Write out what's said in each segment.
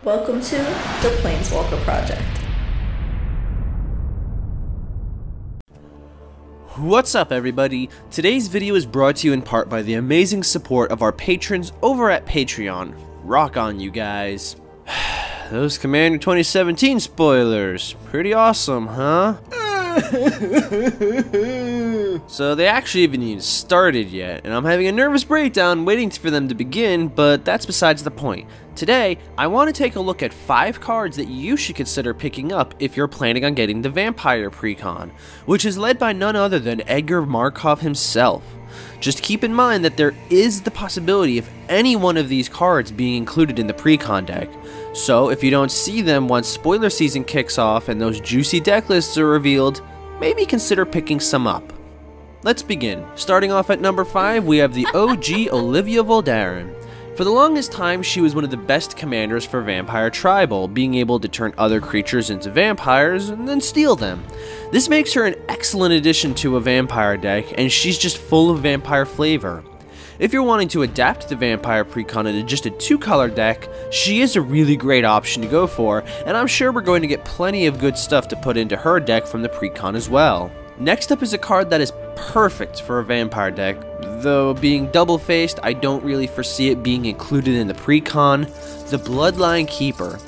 Welcome to the Planeswalker Project. What's up, everybody? Today's video is brought to you in part by the amazing support of our patrons over at Patreon. Rock on, you guys. Those Commander 2017 spoilers. Pretty awesome, huh? So they actually haven't even started yet, and I'm having a nervous breakdown waiting for them to begin, but that's besides the point. Today, I want to take a look at 5 cards that you should consider picking up if you're planning on getting the Vampire precon, which is led by none other than Edgar Markov himself. Just keep in mind that there is the possibility of any one of these cards being included in the precon deck, so if you don't see them once spoiler season kicks off and those juicy deck lists are revealed, maybe consider picking some up. Let's begin. Starting off at number 5, we have the OG Aliyev Old Aaron. For the longest time, she was one of the best commanders for Vampire Tribal, being able to turn other creatures into vampires and then steal them. This makes her an excellent addition to a vampire deck, and she's just full of vampire flavor. If you're wanting to adapt the Vampire precon into just a 2-color deck, she is a really great option to go for, and I'm sure we're going to get plenty of good stuff to put into her deck from the precon as well. Next up is a card that is perfect for a vampire deck, though being double-faced, I don't really foresee it being included in the precon, the Bloodline Keeper.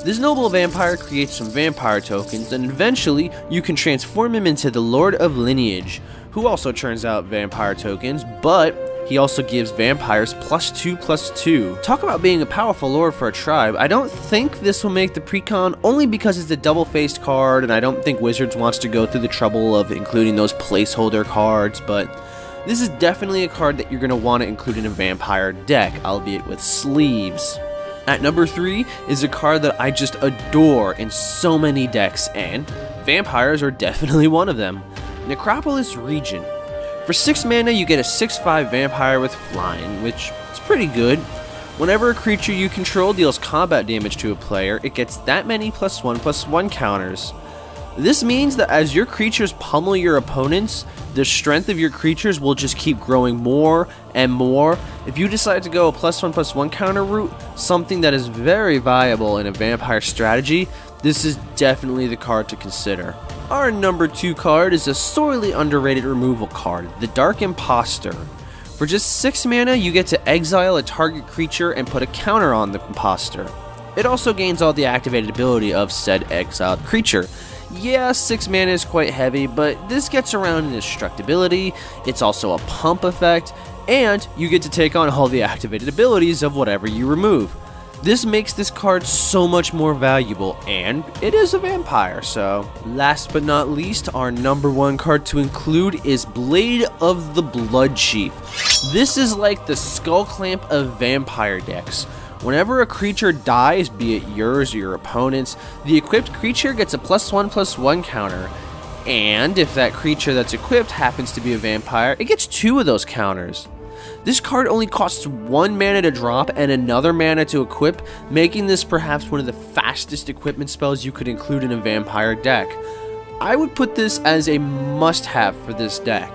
This noble vampire creates some vampire tokens, and eventually you can transform him into the Lord of Lineage, who also turns out vampire tokens, but he also gives vampires +2/+2. Talk about being a powerful lord for a tribe. I don't think this will make the precon only because it's a double-faced card, and I don't think Wizards wants to go through the trouble of including those placeholder cards, but this is definitely a card that you're going to want to include in a vampire deck, albeit with sleeves. At number 3 is a card that I just adore in so many decks, and vampires are definitely one of them. Necropolis Region. For 6 mana, you get a 6/5 vampire with flying, which is pretty good. Whenever a creature you control deals combat damage to a player, it gets that many +1/+1 counters. This means that as your creatures pummel your opponents, the strength of your creatures will just keep growing more and more. If you decide to go a +1/+1 counter route, something that is very viable in a vampire strategy, this is definitely the card to consider. Our number 2 card is a sorely underrated removal card, the Dark Imposter. For just 6 mana, you get to exile a target creature and put a counter on the Imposter. It also gains all the activated ability of said exiled creature. Yeah, 6 mana is quite heavy, but this gets around in destructibility, it's also a pump effect, and you get to take on all the activated abilities of whatever you remove. This makes this card so much more valuable, and it is a vampire, so. Last but not least, our number 1 card to include is Blade of the Bloodchief. This is like the Skull Clamp of vampire decks. Whenever a creature dies, be it yours or your opponent's, the equipped creature gets a +1/+1 counter. And if that creature that's equipped happens to be a vampire, it gets 2 of those counters. This card only costs 1 mana to drop and another mana to equip, making this perhaps one of the fastest equipment spells you could include in a vampire deck. I would put this as a must-have for this deck.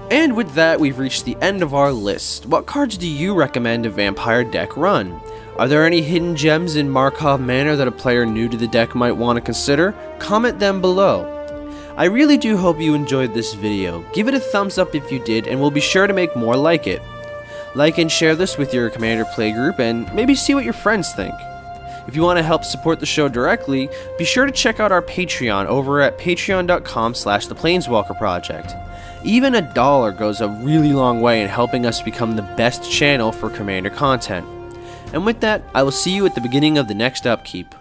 And with that, we've reached the end of our list. What cards do you recommend a vampire deck run? Are there any hidden gems in Markov Manor that a player new to the deck might want to consider? Comment them below. I really do hope you enjoyed this video. Give it a thumbs up if you did, and we'll be sure to make more like it. Like and share this with your Commander playgroup, and maybe see what your friends think. If you want to help support the show directly, be sure to check out our Patreon over at patreon.com/theplaneswalkerproject. Even $1 goes a really long way in helping us become the best channel for Commander content. And with that, I will see you at the beginning of the next upkeep.